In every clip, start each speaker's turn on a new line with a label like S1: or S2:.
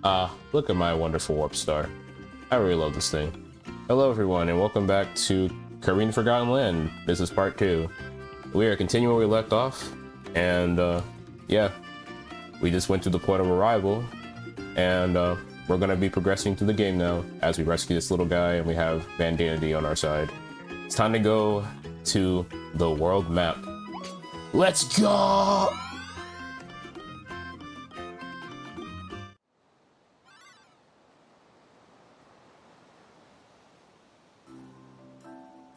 S1: Look at my wonderful warp star. I really love this thing. Hello everyone, and welcome back to Kirby and Forgotten Land. This is part 2. We are continuing where we left off, and yeah, we just went to the point of arrival, and we're gonna be progressing through the game now as we rescue this little guy, and we have Bandana Dee on our side. It's time to go to the world map. Let's go!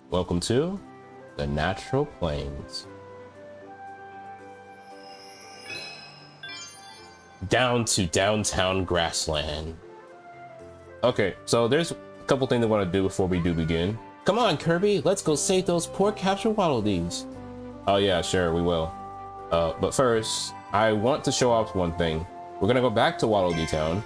S1: Welcome to the Natural Plains. Down to downtown grassland. Okay, so there's a couple things I want to do before we do begin. Come on, Kirby, let's go save those poor captured Waddle Dees. Oh yeah, sure, we will. But first, I want to show off one thing. We're gonna go back to Waddle Dee Town.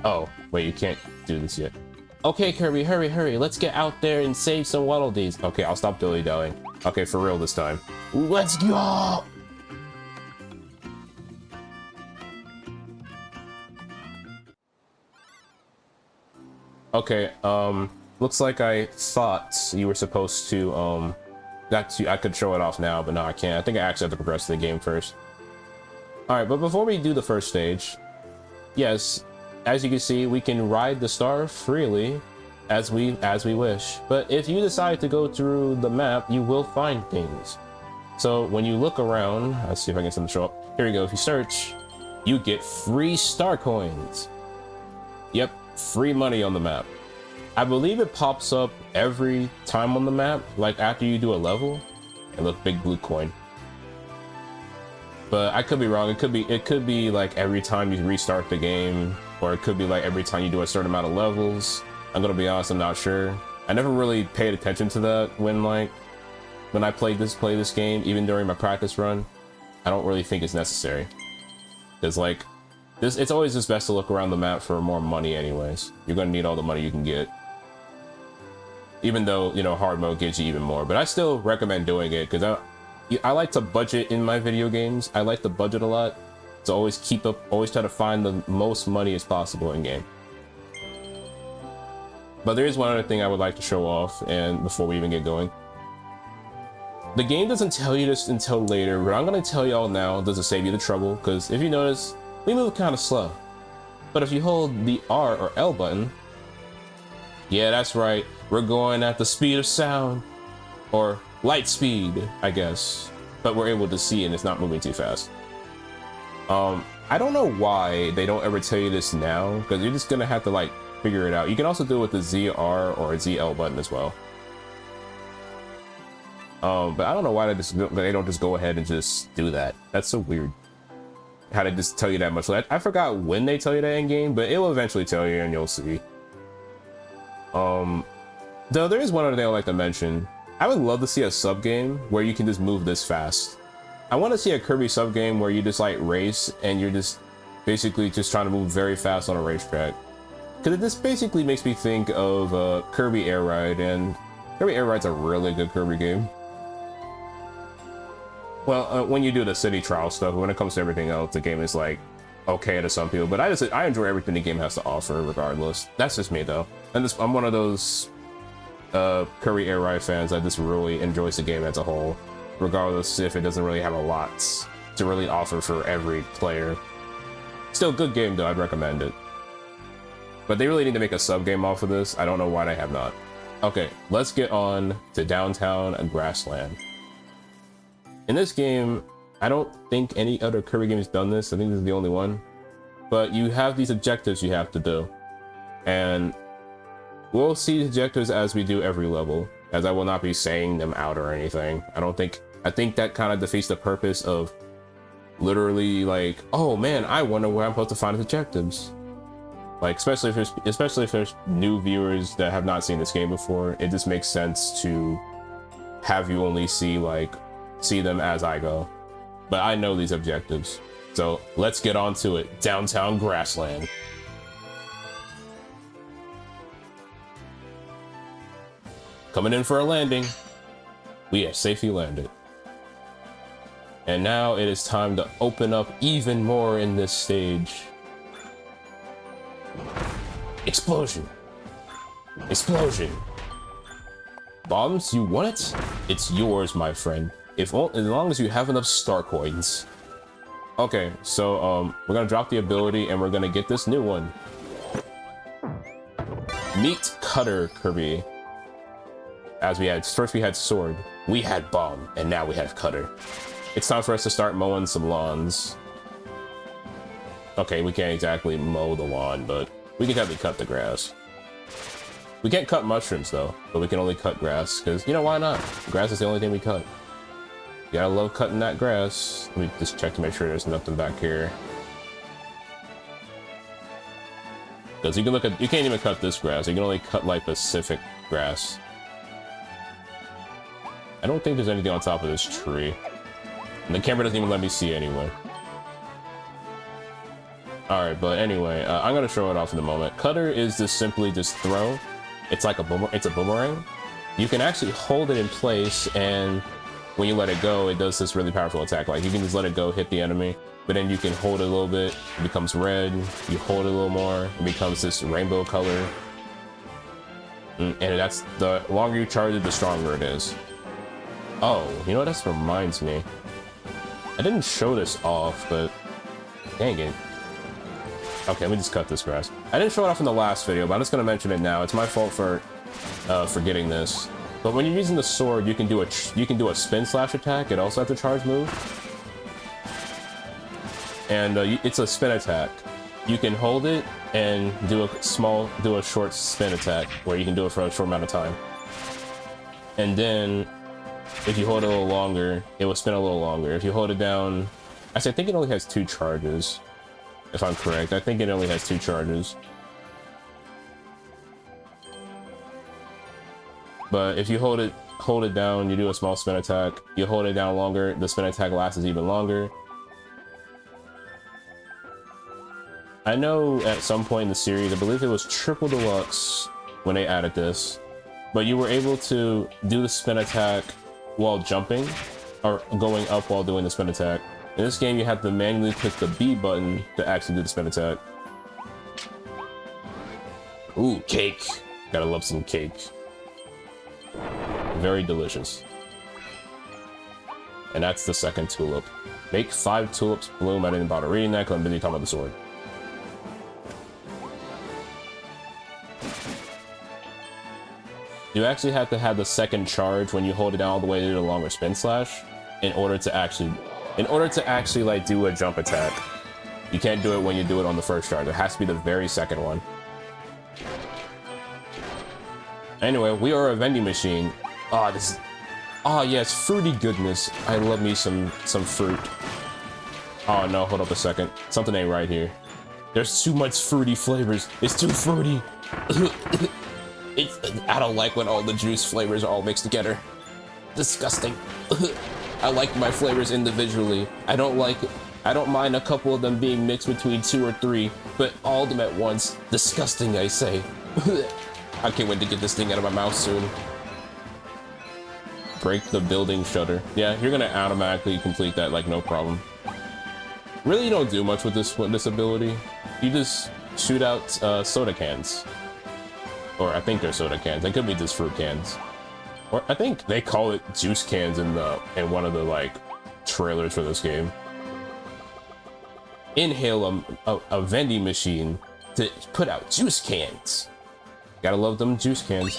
S1: Oh, wait, you can't do this yet. Okay, Kirby, hurry, hurry. Let's get out there and save some Waddle Dees. Okay, I'll stop dilly-dallying. Okay, for real this time. Let's go! Okay, looks like I thought you were supposed to, I could show it off now, but no, I can't. I think I actually have to progress the game first. Alright, but before we do the first stage, yes, as you can see, we can ride the star freely as we wish. But if you decide to go through the map, you will find things. So when you look around, let's see if I can get something to show up. Here we go. If you search, you get free star coins. Yep, free money on the map. I believe it pops up every time on the map, like after you do a level. And look, big blue coin. But I could be wrong. It could be like every time you restart the game, or it could be like every time you do a certain amount of levels. I'm gonna be honest, I'm not sure. I never really paid attention to that when I play this game, even during my practice run. I don't really think it's necessary. Cause like it's always just best to look around the map for more money anyways. You're gonna need all the money you can get. Even though, you know, hard mode gives you even more. But I still recommend doing it because I like to budget in my video games. I like to budget a lot. So always try to find the most money as possible in game. But there is one other thing I would like to show off, and before we even get going. The game doesn't tell you this until later, but I'm gonna tell y'all now just to save you the trouble, because if you notice, we move kind of slow. But if you hold the R or L button, yeah, that's right, we're going at the speed of sound, or light speed, I guess. But we're able to see and it's not moving too fast. I don't know why they don't ever tell you this now, because you're just gonna have to like figure it out. You can also do it with the ZR or ZL button as well. But I don't know why they don't just go ahead and just do that. That's so weird. How they just tell you that much. I forgot when they tell you that in game, but it will eventually tell you and you'll see. Though there is one other thing I'd like to mention. I would love to see a sub game where you can just move this fast. I want to see a Kirby sub game where you just like race and you're just basically just trying to move very fast on a racetrack. Because this basically makes me think of Kirby Air Ride, and Kirby Air Ride's a really good Kirby game. Well, when you do the city trial stuff, when it comes to everything else, the game is like okay to some people. But I enjoy everything the game has to offer, regardless. That's just me though, and I'm one of those Kirby Air Ride fans that just really enjoys the game as a whole, regardless if it doesn't really have a lot to really offer for every player. Still a good game though, I'd recommend it. But they really need to make a sub game off of this. I don't know why they have not. Okay, let's get on to downtown and grassland. In this game, I don't think any other Kirby game has done this. I think this is the only one. But you have these objectives you have to do. And we'll see the objectives as we do every level, as I will not be saying them out or anything. I think that kind of defeats the purpose of literally like, oh man, I wonder where I'm supposed to find the objectives. Like, especially if there's new viewers that have not seen this game before, it just makes sense to have you only see them as I go. But I know these objectives. So let's get on to it. Downtown grassland. Coming in for a landing. We have safely landed. And now it is time to open up even more in this stage. Explosion! Explosion! Bombs, you want it? It's yours, my friend. As long as you have enough star coins. Okay, so we're gonna drop the ability and we're gonna get this new one. Meet Cutter, Kirby. As we had, first we had Sword, we had Bomb, and now we have Cutter. It's time for us to start mowing some lawns. Okay, we can't exactly mow the lawn, but we can definitely cut the grass. We can't cut mushrooms though, but we can only cut grass, because, you know, why not? Grass is the only thing we cut. You gotta love cutting that grass. Let me just check to make sure there's nothing back here. Because you can look at, you can't even cut this grass, you can only cut like Pacific grass. I don't think there's anything on top of this tree. And the camera doesn't even let me see anyway. Alright, but anyway, I'm gonna show it off in a moment. Cutter is just simply just throw. It's like a boomerang. You can actually hold it in place, and when you let it go, it does this really powerful attack. Like, you can just let it go, hit the enemy, but then you can hold it a little bit, it becomes red. You hold it a little more, it becomes this rainbow color. And that's, the longer you charge it, the stronger it is. Oh, you know what, this reminds me. I didn't show this off, but dang it. Okay, let me just cut this grass. I didn't show it off in the last video, but I'm just gonna mention it now. It's my fault for forgetting this. But when you're using the sword, you can do a spin slash attack. It also has a charge move, and it's a spin attack. You can hold it and do a short spin attack where you can do it for a short amount of time. And then, if you hold it a little longer, it will spin a little longer. If you hold it down, actually, I think it only has 2 charges. If I'm correct, I think it only has 2 charges. But if you hold it down, you do a small spin attack. You hold it down longer, the spin attack lasts even longer. I know at some point in the series, I believe it was Triple Deluxe when they added this, but you were able to do the spin attack while jumping, or going up while doing the spin attack. In this game, you have to manually click the B button to actually do the spin attack. Ooh, cake. Gotta love some cake. Very delicious. And that's the second tulip. Make 5 tulips bloom. I didn't bother reading that because I'm busy talking about the sword. You actually have to have the second charge when you hold it down all the way to the longer spin slash in order to actually like do a jump attack. You can't do it when you do it on the first charge. It has to be the very second one. Anyway, we are a vending machine. Yes, fruity goodness. I love me some fruit. Oh no, hold up a second. Something ain't right here. There's too much fruity flavors. It's too fruity. I don't like when all the juice flavors are all mixed together. Disgusting. I like my flavors individually. I don't mind a couple of them being mixed between 2 or 3, but all of them at once. Disgusting, I say. I can't wait to get this thing out of my mouth soon. Break the building shutter. Yeah, you're gonna automatically complete that, like, no problem. Really, you don't do much with this ability. You just shoot out soda cans. Or I think they're soda cans. They could be just fruit cans. Or I think they call it juice cans in one of the like trailers for this game. Inhale a vending machine to put out juice cans. Gotta love them juice cans.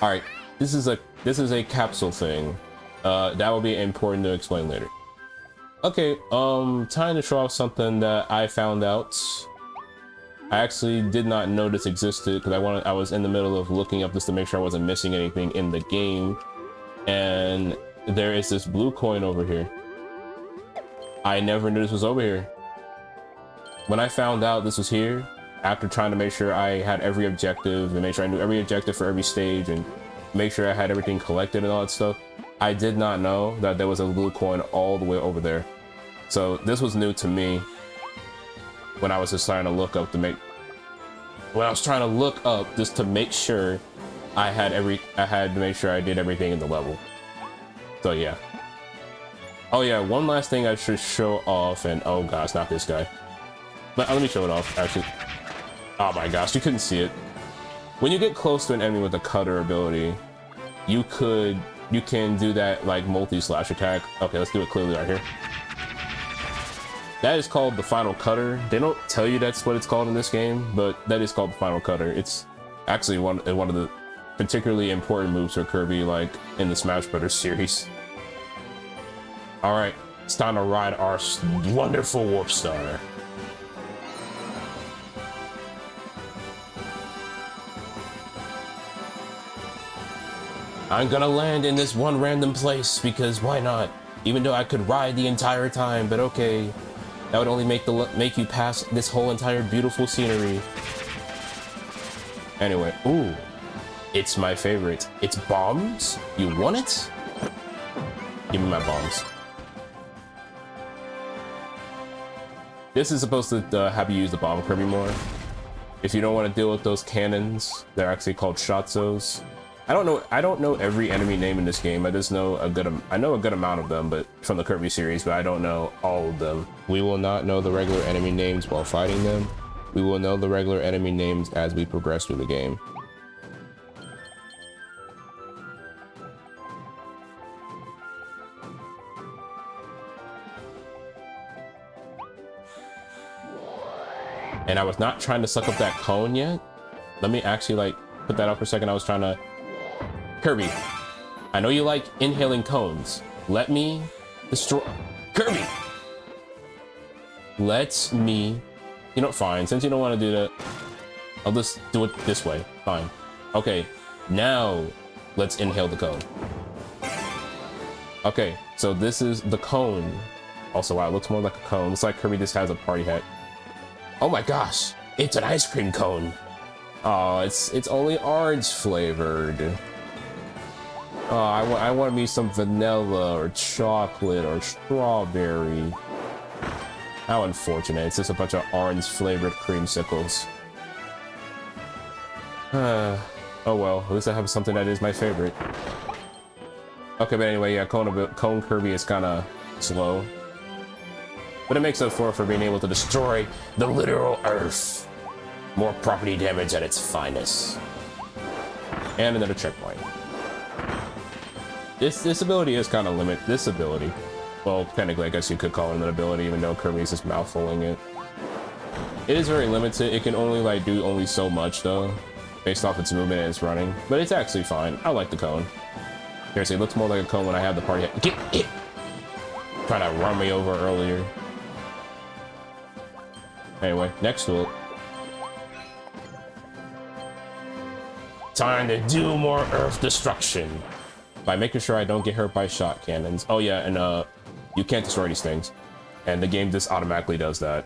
S1: All right, this is a capsule thing. That will be important to explain later. Okay, time to show off something that I found out. I actually did not know this existed because I was in the middle of looking up just to make sure I wasn't missing anything in the game. And there is this blue coin over here. I never knew this was over here. When I found out this was here, after trying to make sure I had every objective and make sure I knew every objective for every stage and make sure I had everything collected and all that stuff, I did not know that there was a blue coin all the way over there. So this was new to me. When I was just trying to look up just to make sure I had to make sure I did everything in the level. So yeah. Oh yeah, one last thing I should show off, and oh gosh, not this guy. But let me show it off, actually. Oh my gosh, you couldn't see it. When you get close to an enemy with a cutter ability, you can do that like multi-slash attack. Okay, let's do it clearly right here. That is called the final cutter. They don't tell you that's what it's called in this game, but that is called the final cutter. It's actually one of the particularly important moves for Kirby, like in the Smash Brothers series. All right, it's time to ride our wonderful Warp Star. I'm gonna land in this one random place because why not? Even though I could ride the entire time, but okay. That would only make you pass this whole entire beautiful scenery. Anyway, ooh. It's my favorite. It's bombs? You want it? Give me my bombs. This is supposed to have you use the bomb Kirby more. If you don't want to deal with those cannons, they're actually called Shotzos. I don't know every enemy name in this game. I just know a good amount of them, but from the Kirby series, but I don't know all of them. We will not know the regular enemy names while fighting them. We will know the regular enemy names as we progress through the game. And I was not trying to suck up that cone yet. Let me actually like put that up for a second. I was trying to... Kirby, I know you like inhaling cones. Let me destroy... Kirby! Let me... You know, fine. Since you don't want to do that, I'll just do it this way. Fine. Okay, now let's inhale the cone. Okay, so this is the cone. Also, wow, it looks more like a cone. Looks like Kirby just has a party hat. Oh my gosh, it's an ice cream cone. Oh, it's only orange flavored. Oh, I want me some vanilla or chocolate or strawberry. How unfortunate. It's just a bunch of orange flavored creamsicles. Oh well, at least I have something that is my favorite. Okay, but anyway, yeah, Cone Kirby is kind of slow. But it makes up for being able to destroy the literal Earth. More property damage at its finest. And another checkpoint. This ability is kind of limited. This ability. Well, technically, I guess you could call it an ability, even though Kirby is just mouthfulling it. It is very limited. It can only like do only so much though, based off its movement and its running. But it's actually fine. I like the cone. Seriously, it looks more like a cone when I have the party hat. Get it! Trying to run me over earlier. Anyway, next to it. Time to do more Earth destruction. By making sure I don't get hurt by shot cannons. Oh yeah, and you can't destroy these things. And the game just automatically does that.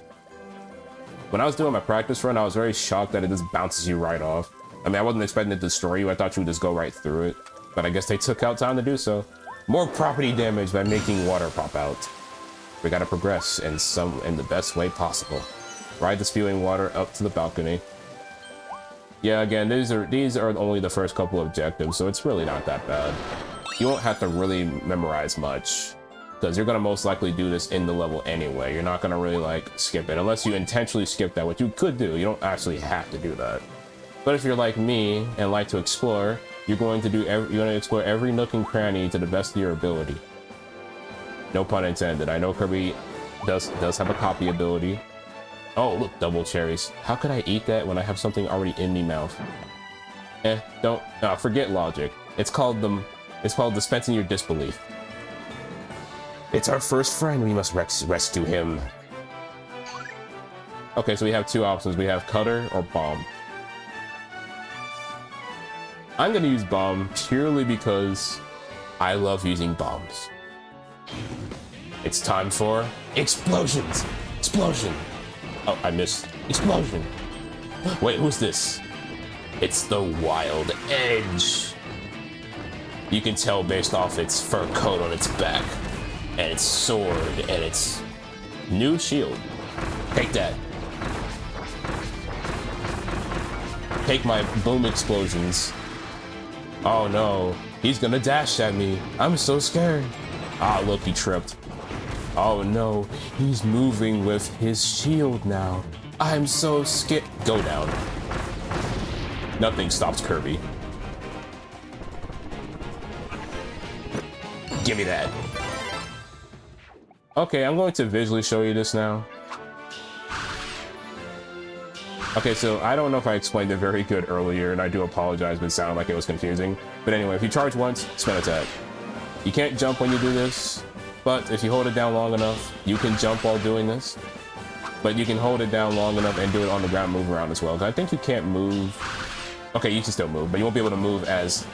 S1: When I was doing my practice run, I was very shocked that it just bounces you right off. I mean, I wasn't expecting it to destroy you. I thought you would just go right through it. But I guess they took out time to do so. More property damage by making water pop out. We gotta progress in the best way possible. Ride the spewing water up to the balcony. Yeah, again, these are only the first couple objectives, so it's really not that bad. You won't have to really memorize much, because you're gonna most likely do this in the level anyway. You're not gonna really like skip it, unless you intentionally skip that, which you could do. You don't actually have to do that. But if you're like me and like to explore, you're going to explore every nook and cranny to the best of your ability. No pun intended. I know Kirby does have a copy ability. Oh, look, double cherries. How could I eat that when I have something already in my mouth? Forget logic. It's called dispensing your disbelief. It's our first friend. We must rescue him. Okay, so we have two options. We have cutter or bomb. I'm gonna use bomb purely because I love using bombs. It's time for explosions. Explosion. Oh, I missed. Explosion. Wait, who's this? It's the Wild Edge. You can tell based off its fur coat on its back, and its sword, and its new shield. Take that. Take my boom explosions. Oh no. He's gonna dash at me. I'm so scared. Ah, look, he tripped. Oh no, he's moving with his shield now. I'm so scared. Go down. Nothing stops Kirby. Give me that. Okay, I'm going to visually show you this now. Okay, so I don't know if I explained it very good earlier, and I do apologize, but it sounded like it was confusing. But anyway, if you charge once, spin attack. You can't jump when you do this, but if you hold it down long enough, you can jump while doing this. But you can hold it down long enough and do it on the ground, move around as well. I think you can't move. Okay, you can still move, but you won't be able to move as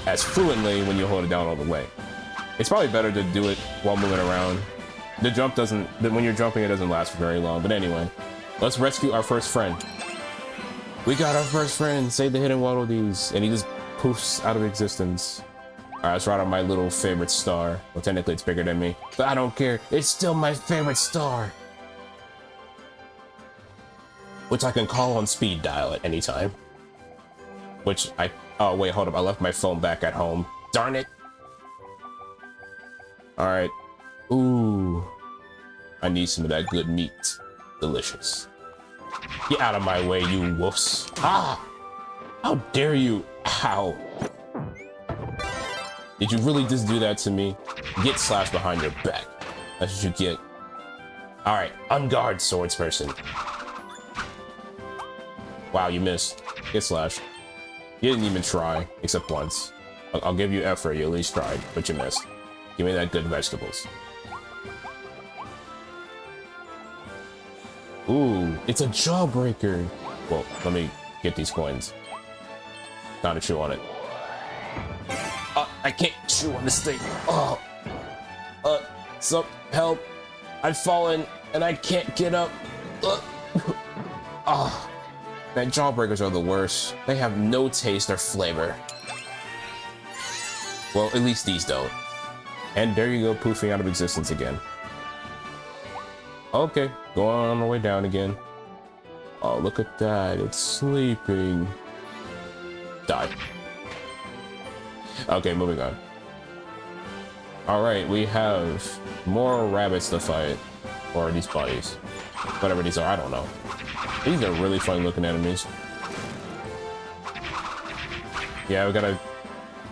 S1: fluently when you hold it down all the way. It's probably better to do it while moving around. The jump doesn't, when you're jumping, it doesn't last for very long. But anyway, let's rescue our first friend. We got our first friend, save the hidden Waddle Dees, and he just poofs out of existence. Alright, let's ride on my little favorite star. Well, technically it's bigger than me, but I don't care. It's still my favorite star. Which I can call on speed dial at any time. Which oh wait, hold up, I left my phone back at home. Darn it. Alright. Ooh. I need some of that good meat. Delicious. Get out of my way, you woofs. Ah! How dare you? Ow. Did you really just do that to me? Get slashed behind your back. That's what you get. Alright, on guard, swordsperson. Wow, you missed. Get slashed. You didn't even try, except once. I'll give you effort, you at least tried, but you missed. Give me that good vegetables. Ooh, it's a jawbreaker. Well, let me get these coins. Time to chew on it. I can't chew on this thing. Oh. So help. I've fallen and I can't get up. Ah. Man, jawbreakers are the worst. They have no taste or flavor. Well, at least these don't. And there you go, poofing out of existence again. Okay, going on the way down again. Oh, look at that. It's sleeping. Die. Okay, moving on. Alright, we have more rabbits to fight. Or these bunnies. Whatever these are, I don't know. These are really fun looking enemies. Yeah, we gotta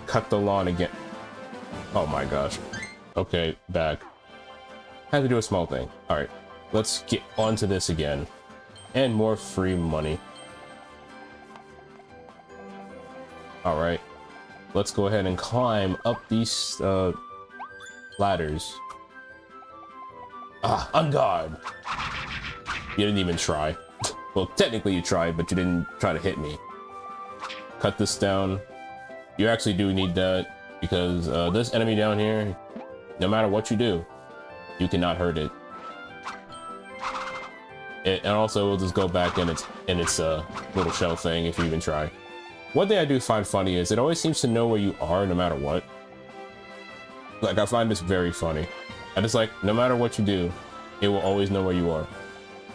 S1: cut the lawn again. Oh my gosh. Okay, back. Had to do a small thing. Alright, let's get onto this again. And more free money. Alright. Let's go ahead and climb up these ladders. Ah, on guard! You didn't even try. Well, technically you tried, but you didn't try to hit me. Cut this down. You actually do need that, because this enemy down here, no matter what you do, you cannot hurt it. And also, we'll just go back in its little shell thing if you even try. One thing I do find funny is it always seems to know where you are no matter what. Like, I find this very funny. And it's like, no matter what you do, it will always know where you are.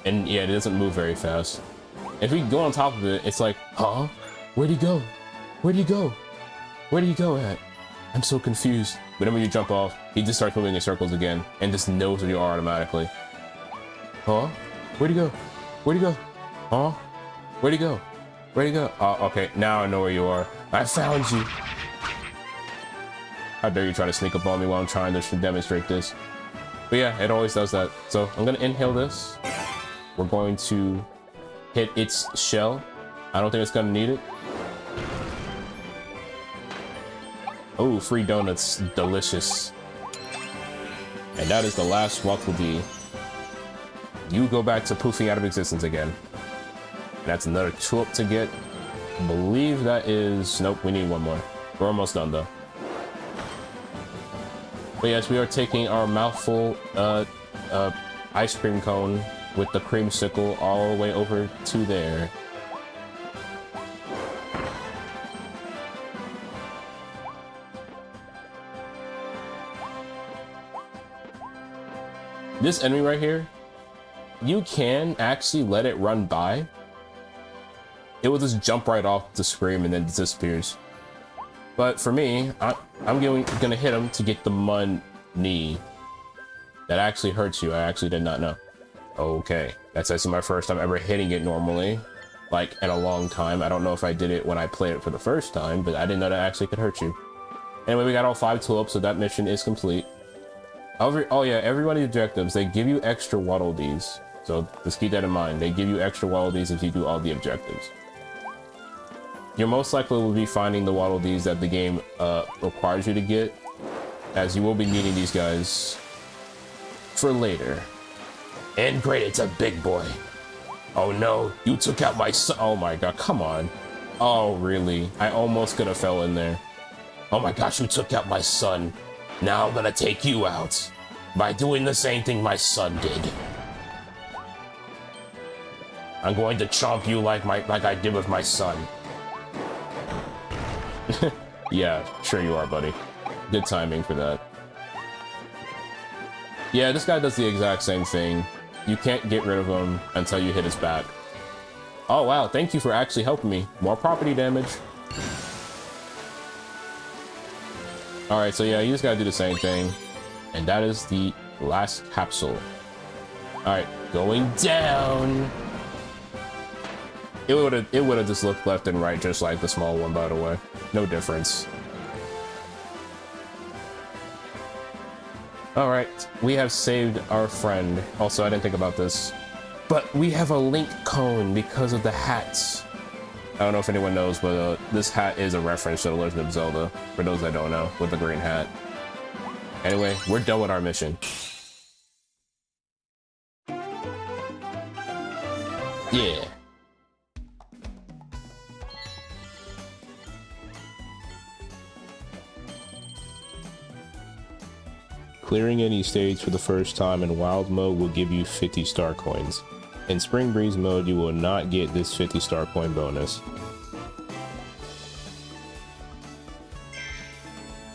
S1: And yeah, it doesn't move very fast. If we go on top of it, it's like, huh? Where'd he go? Where'd he go? Where'd he go at? I'm so confused. Whenever you jump off, he just starts moving in circles again and just knows where you are automatically. Huh? Where'd he go? Where'd he go? Huh? Where'd he go? Where'd he go? Oh, okay, now I know where you are. I found you. How dare you try to sneak up on me while I'm trying to demonstrate this. But yeah, it always does that. So I'm gonna inhale this. We're going to hit its shell. I don't think it's gonna need it. Oh, free donuts, delicious. And that is the last Waddle Dee. You go back to poofing out of existence again. That's another 2 up to get. I believe that is, nope, we need one more. We're almost done though. But yes, we are taking our mouthful ice cream cone with the creamsicle all the way over to there. This enemy right here, you can actually let it run by. It will just jump right off the screen and then it disappears. But for me, I'm gonna hit him to get the money. That actually hurts you. I actually did not know. Okay, that's actually my first time ever hitting it normally, like in a long time. I don't know if I did it when I played it for the first time, but I didn't know that actually could hurt you. Anyway, we got all 5 tulips, so that mission is complete. Oh yeah, everybody's objectives, they give you extra Waddle Dees. So just keep that in mind. They give you extra Waddle Dees if you do all the objectives. You're most likely will be finding the Waddle Dees that the game requires you to get, as you will be needing these guys for later. And great, it's a big boy. Oh no, you took out my son. Oh my god, come on. Oh really? I almost could have fell in there. Oh my gosh, you took out my son. Now I'm gonna take you out by doing the same thing my son did. I'm going to chomp you like I did with my son. Yeah, sure you are, buddy. Good timing for that. Yeah, this guy does the exact same thing. You can't get rid of him until you hit his back. Oh wow, thank you for actually helping me. More property damage. Alright, so yeah, you just gotta do the same thing. And that is the last capsule. Alright, going down. It would have just looked left and right just like the small one, by the way. No difference. Alright, we have saved our friend. Also, I didn't think about this, but we have a link cone because of the hats. I don't know if anyone knows, but this hat is a reference to The Legend of Zelda, for those that don't know, with the green hat. Anyway, we're done with our mission. Yeah. Clearing any stage for the first time in Wild mode will give you 50 star coins. In Spring Breeze mode, you will not get this 50 star coin bonus.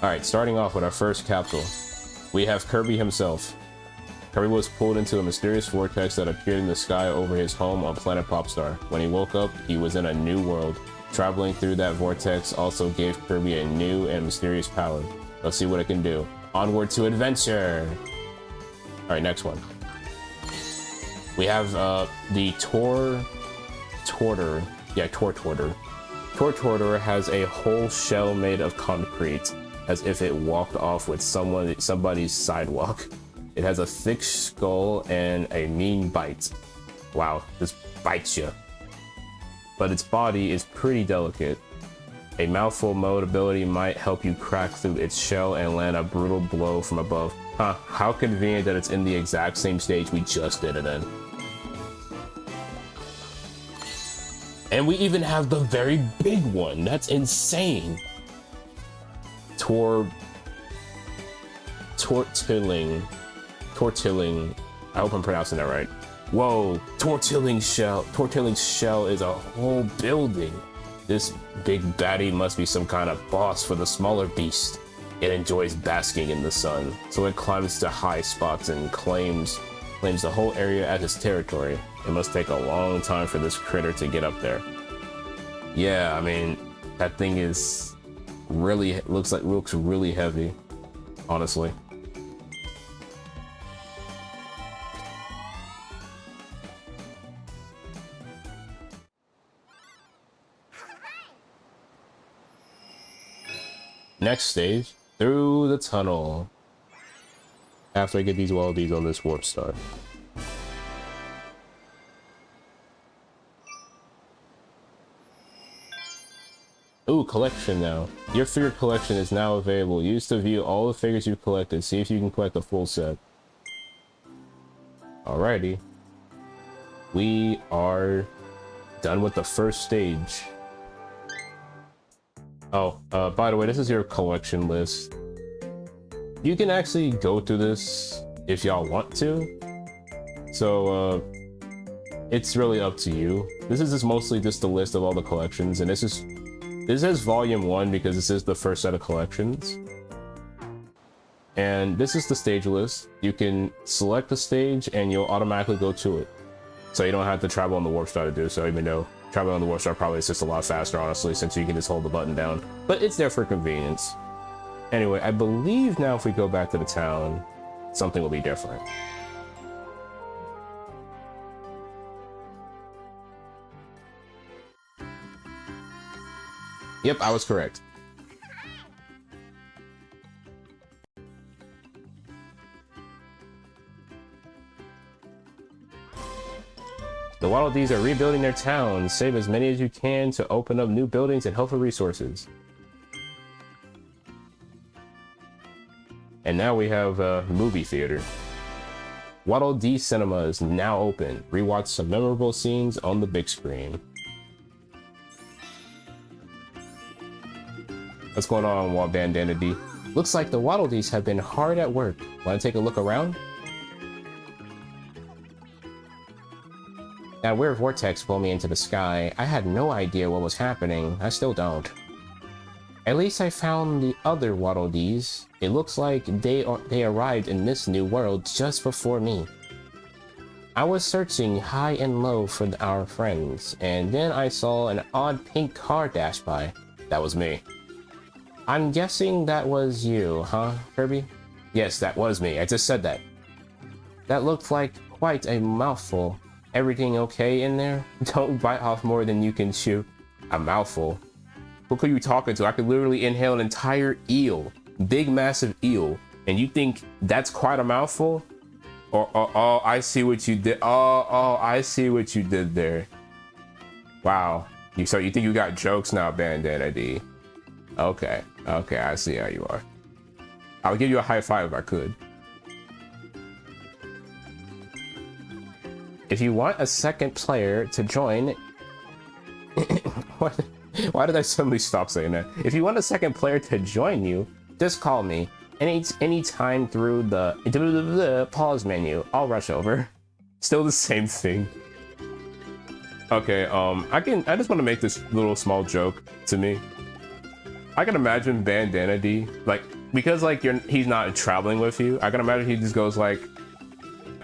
S1: Alright, starting off with our first capsule, we have Kirby himself. Kirby was pulled into a mysterious vortex that appeared in the sky over his home on planet Popstar. When he woke up, he was in a new world. Traveling through that vortex also gave Kirby a new and mysterious power. Let's see what it can do. Onward to adventure! Alright, next one. We have the Tortor. Yeah, Tortor. Tortor has a whole shell made of concrete, as if it walked off with somebody's sidewalk. It has a thick skull and a mean bite. Wow, this bites you. But its body is pretty delicate. A mouthful mode ability might help you crack through its shell and land a brutal blow from above. Huh, how convenient that it's in the exact same stage we just did it in. And we even have the very big one. That's insane. Tortilling. I hope I'm pronouncing that right. Whoa, Tortilling's shell is a whole building. This big baddie must be some kind of boss for the smaller beast. It enjoys basking in the sun, so it climbs to high spots and claims the whole area as its territory. It must take a long time for this critter to get up there. Yeah, I mean, that thing is really looks really heavy, honestly. Next stage, through the tunnel. After I get these Waddle Dees on this warp star. Ooh, collection now. Your figure collection is now available. Use to view all the figures you've collected. See if you can collect a full set. Alrighty. We are done with the first stage. Oh, by the way, this is your collection list. You can actually go through this if y'all want to. So, it's really up to you. This is just mostly just the list of all the collections, and this is volume 1 because this is the first set of collections. And this is the stage list. You can select the stage and you'll automatically go to it. So you don't have to travel on the warp star to do so, even though Traveling on the Warp Star probably is just a lot faster, honestly, since you can just hold the button down. But it's there for convenience. Anyway, I believe now if we go back to the town, something will be different. Yep, I was correct. The Waddle Dees are rebuilding their town. Save as many as you can to open up new buildings and helpful resources. And now we have a movie theater. Waddle Dee Cinema is now open. Rewatch some memorable scenes on the big screen. What's going on, Bandana Dee? Looks like the Waddle Dees have been hard at work. Want to take a look around? That weird vortex pulled me into the sky. I had no idea what was happening. I still don't. At least I found the other Waddle Dees. It looks like they arrived in this new world just before me. I was searching high and low for our friends, and then I saw an odd pink car dash by. That was me. I'm guessing that was you, huh, Kirby? Yes, that was me. I just said that. That looked like quite a mouthful. Everything okay in there? Don't bite off more than you can chew. A mouthful? Who are you talking to? I could literally inhale an entire eel. Big, massive eel. And you think that's quite a mouthful? Oh, I see what you did. Oh, I see what you did there. Wow. So you think you got jokes now, Bandana Dee? Okay, I see how you are. I would give you a high five if I could. If you want a second player to join... Why did I suddenly stop saying that? If you want a second player to join you, just call me. Any time through the pause menu. I'll rush over. Still the same thing. Okay, I just want to make this little small joke to me. I can imagine Bandana Dee, like, because like he's not traveling with you, I can imagine he just goes like,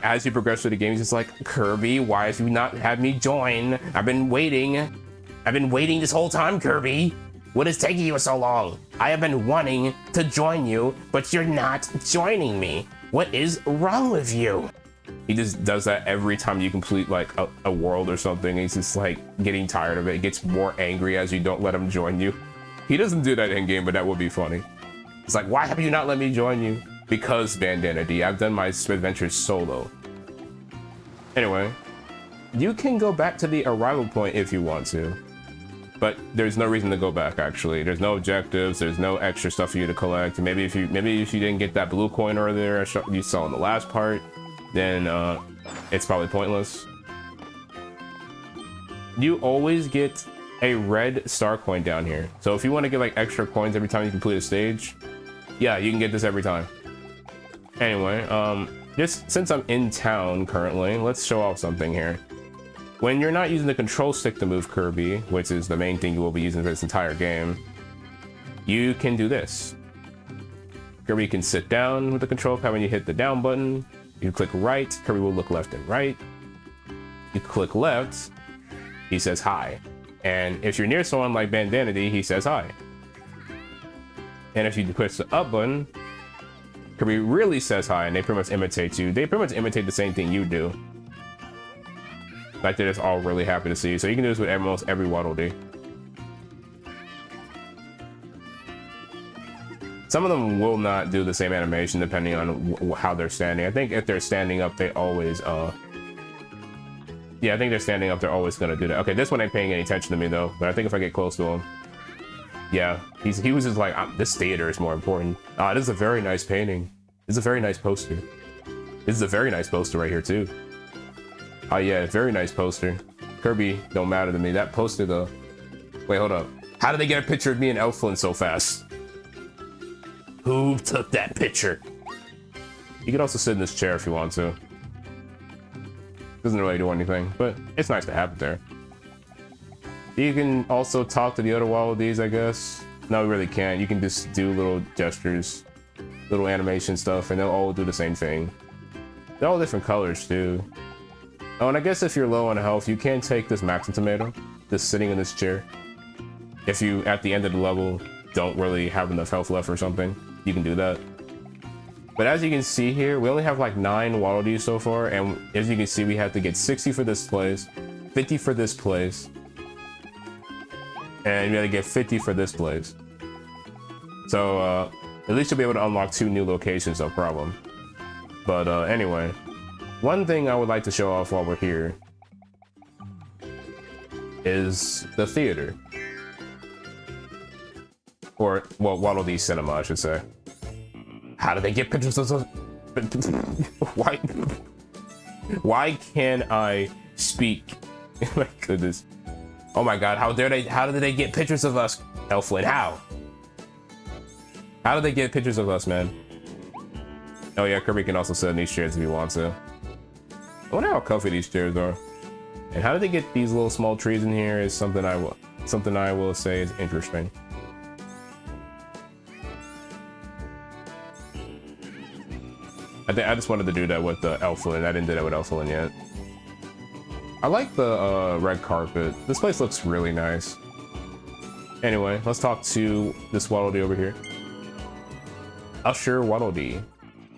S1: as you progress through the game, he's just like, Kirby, why have you not had me join? I've been waiting this whole time, Kirby. What is taking you so long? I have been wanting to join you, but you're not joining me. What is wrong with you? He just does that every time you complete like a world or something. He's just like getting tired of it. He gets more angry as you don't let him join you. He doesn't do that in game, but that would be funny. It's like, why have you not let me join you? Because Bandana Dee, I've done my adventures solo. Anyway, you can go back to the arrival point if you want to, but there's no reason to go back. Actually, there's no objectives. There's no extra stuff for you to collect. Maybe if you didn't get that blue coin earlier you saw in the last part, then it's probably pointless. You always get a red star coin down here. So if you want to get like extra coins every time you complete a stage, yeah, you can get this every time. Anyway, just since I'm in town currently, let's show off something here. When you're not using the control stick to move Kirby, which is the main thing you will be using for this entire game, you can do this. Kirby can sit down with the control pad when you hit the down button. You click right, Kirby will look left and right. You click left, he says hi. And if you're near someone like Bandana Dee, he says hi. And if you push the up button, Kirby really says hi, and they pretty much imitate you. They pretty much imitate the same thing you do. Like they're just all really happy to see you. So you can do this with almost every Waddle Dee. Some of them will not do the same animation depending on how they're standing. I think if they're standing up, they always, yeah, I think they're standing up, they're always gonna do that. Okay, this one ain't paying any attention to me though, but I think if I get close to him, yeah, he was just like, this theater is more important. This is a very nice painting. This is a very nice poster. This is a very nice poster right here too. Oh yeah, very nice poster. Kirby don't matter to me. That poster though. Wait, hold up. How did they get a picture of me and Elfilin so fast? Who took that picture? You could also sit in this chair if you want to. Doesn't really do anything, but it's nice to have it there. You can also talk to the other Waddle Dees, I guess. No, you really can't. You can just do little gestures, little animation stuff, and they'll all do the same thing. They're all different colors too. Oh, and I guess if you're low on health, you can take this Maxim Tomato. just sitting in this chair. If you, at the end of the level, don't really have enough health left or something, you can do that. But as you can see here, we only have like 9 Waddle Dees so far, and as you can see, we have to get 60 for this place, 50 for this place, and we gotta get 50 for this place. So at least you'll be able to unlock 2 new locations, no problem. But anyway, one thing I would like to show off while we're here is the theater. Or, well, Waddle Dee Cinema, I should say. How do they get pictures of those? Why can't I speak? My goodness. Oh my god, how did they get pictures of us? Elfilin, how? How did they get pictures of us, man? Oh yeah, Kirby can also sit in these chairs if he wants to. I wonder how comfy these chairs are. And how did they get these little small trees in here is something I will say is interesting. I just wanted to do that with the Elfilin. I didn't do that with Elfilin yet. I like the red carpet. This place looks really nice. Anyway, let's talk to this Waddle Dee over here. Usher Waddle Dee.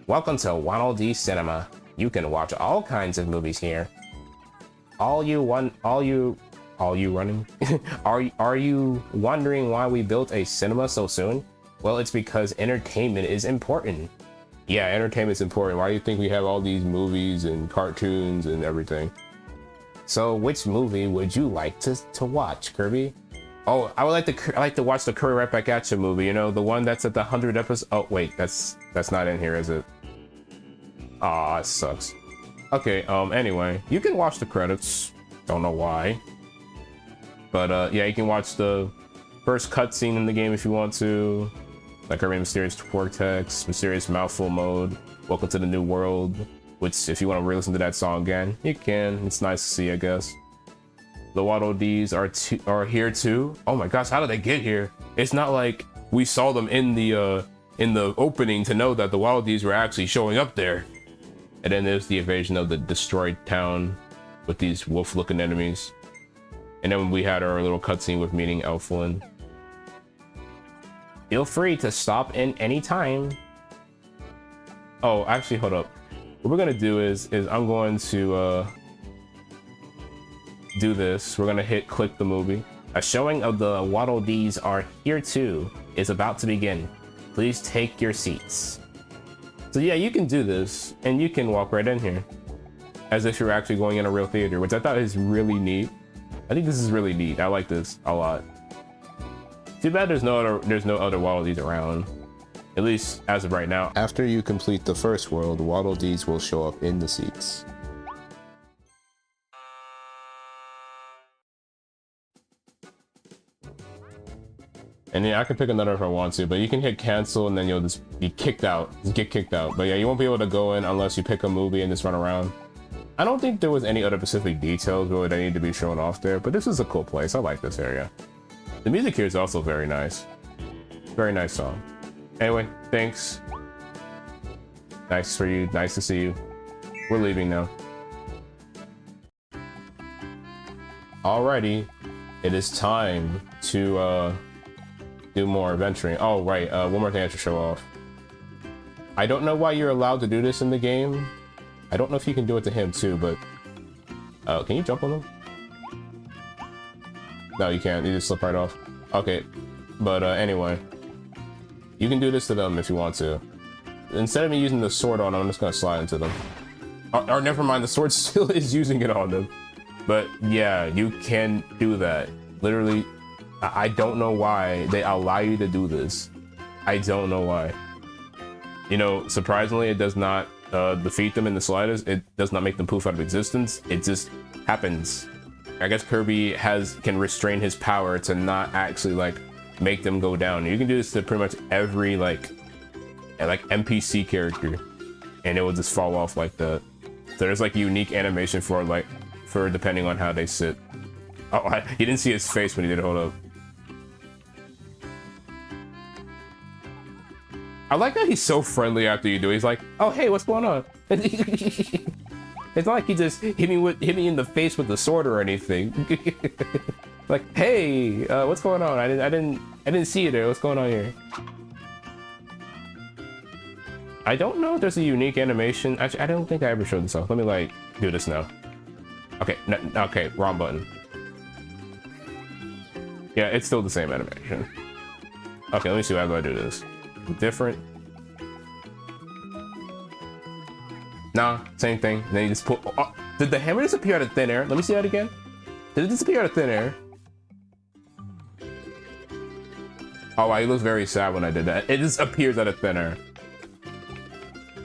S1: Welcome to Waddle Dee Cinema. You can watch all kinds of movies here. Are you running? Are you wondering why we built a cinema so soon? Well, it's because entertainment is important. Yeah, entertainment's important. Why do you think we have all these movies and cartoons and everything? So, which movie would you like to watch, Kirby? Oh, I like to watch the Kirby Right Back At You movie. You know, the one that's at the 100 episode. Oh wait, that's not in here, is it? Aw, it sucks. Okay. Anyway, you can watch the credits. Don't know why. But yeah, you can watch the first cutscene in the game if you want to. Like Kirby Mysterious Vortex, Mysterious Mouthful mode, Welcome to the New World, which if you want to re-listen to that song again, you can. It's nice to see, I guess. The Waddle Dees are here too. Oh my gosh, how did they get here? It's not like we saw them in the opening to know that the Waddle Dees were actually showing up there. And then there's the invasion of the destroyed town with these wolf-looking enemies. And then we had our little cutscene with meeting Elfilin. Feel free to stop in any time. Oh, actually, hold up. What we're gonna do is I'm going to do this. We're gonna hit click the movie. A showing of the Waddle Dees are here too is about to begin. Please take your seats. So yeah, you can do this and you can walk right in here as if you're actually going in a real theater, which I thought is really neat. I think this is really neat. I like this a lot. Too bad there's no other Waddle Dees around, at least as of right now. After you complete the first world, Waddle Dees will show up in the seats. And yeah, I can pick another if I want to, but you can hit cancel and then you'll just be kicked out. Just get kicked out. But yeah, you won't be able to go in unless you pick a movie and just run around. I don't think there was any other specific details really that need to be shown off there, but this is a cool place. I like this area. The music here is also very nice. Very nice song. Anyway, thanks. Nice for you. Nice to see you. We're leaving now. Alrighty. It is time to do more adventuring. Oh, right. One more thing I should show off. I don't know why you're allowed to do this in the game. I don't know if you can do it to him too, but... can you jump on him? No, you can't. You just slip right off. Okay, but anyway, you can do this to them if you want to. Instead of me using the sword on them, I'm just gonna slide into them. Or never mind, the sword still is using it on them. But yeah, you can do that. Literally, I don't know why they allow you to do this. I don't know why. You know, surprisingly, it does not defeat them in the slightest. It does not make them poof out of existence. It just happens. I guess Kirby can restrain his power to not actually like make them go down. You can do this to pretty much every like NPC character, and it will just fall off like that. So there's like unique animation for depending on how they sit. Oh, you didn't see his face when he did it. Hold up. I like that he's so friendly after you do. He's like, "Oh hey, what's going on?" It's not like he just hit me in the face with the sword or anything. Like, hey, what's going on? I didn't see you there. What's going on here? I don't know if there's a unique animation. Actually, I don't think I ever showed this off. Let me like do this now. Okay, okay, wrong button. Yeah, it's still the same animation. Okay, let me see how do I do this. Different. Nah, same thing. And then you just pull. Oh, did the hammer disappear out of thin air? Let me see that again. Did it disappear out of thin air? Oh wow, he looks very sad when I did that. It just appears out of thin air.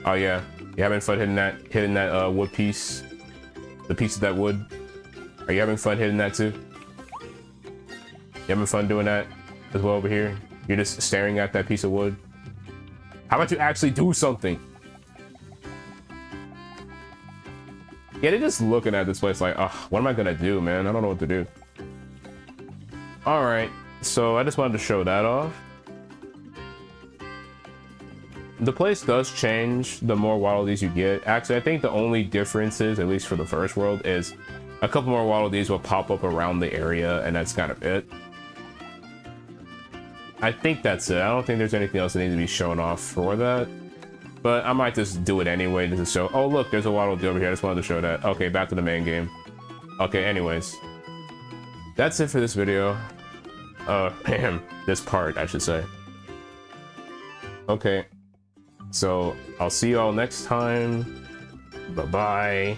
S1: Oh yeah, you having fun hitting that wood piece? The piece of that wood? Are you having fun hitting that too? You having fun doing that as well over here? You're just staring at that piece of wood? How about you actually do something? Yeah, they're just looking at this place like, oh, what am I gonna do, man? I don't know what to do. All right, so I just wanted to show that off. The place does change the more Waddle Dees you get. Actually, I think the only difference is, at least for the first world, is a couple more Waddle Dees will pop up around the area, and that's kind of it. I think that's it. I don't think there's anything else that needs to be shown off for that. But I might just do it anyway just to show. Oh, look, there's a Waddle Dee over here. I just wanted to show that. Okay, back to the main game. Okay, anyways. That's it for this video. This part, I should say. Okay. So, I'll see you all next time. Bye-bye.